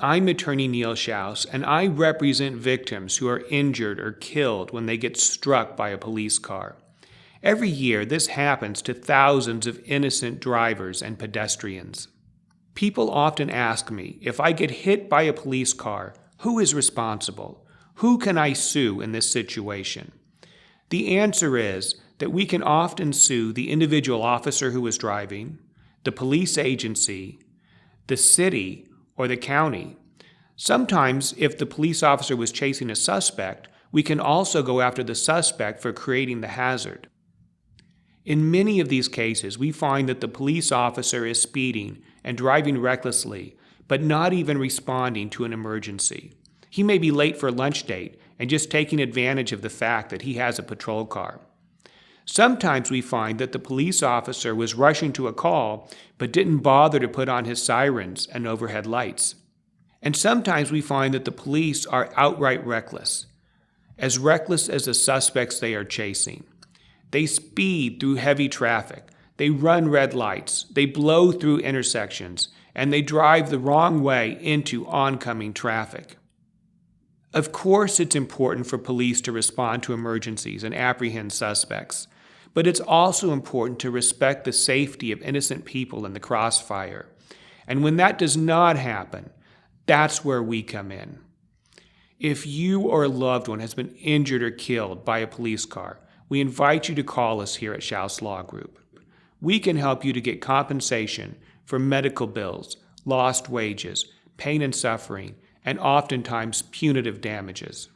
I'm attorney Neil Schaus, and I represent victims who are injured or killed when they get struck by a police car. Every year, this happens to thousands of innocent drivers and pedestrians. People often ask me, if I get hit by a police car, who is responsible? Who can I sue in this situation? The answer is that we can often sue the individual officer who was driving, the police agency, the city, or the county. Sometimes, if the police officer was chasing a suspect, we can also go after the suspect for creating the hazard. In many of these cases, we find that the police officer is speeding and driving recklessly, but not even responding to an emergency. He may be late for a lunch date and just taking advantage of the fact that he has a patrol car. Sometimes we find that the police officer was rushing to a call, but didn't bother to put on his sirens and overhead lights. And sometimes we find that the police are outright reckless as the suspects they are chasing. They speed through heavy traffic, they run red lights, they blow through intersections, and they drive the wrong way into oncoming traffic. Of course, it's important for police to respond to emergencies and apprehend suspects, but it's also important to respect the safety of innocent people in the crossfire. And when that does not happen, that's where we come in. If you or a loved one has been injured or killed by a police car, we invite you to call us here at Schaus Law Group. We can help you to get compensation for medical bills, lost wages, pain and suffering, and oftentimes punitive damages.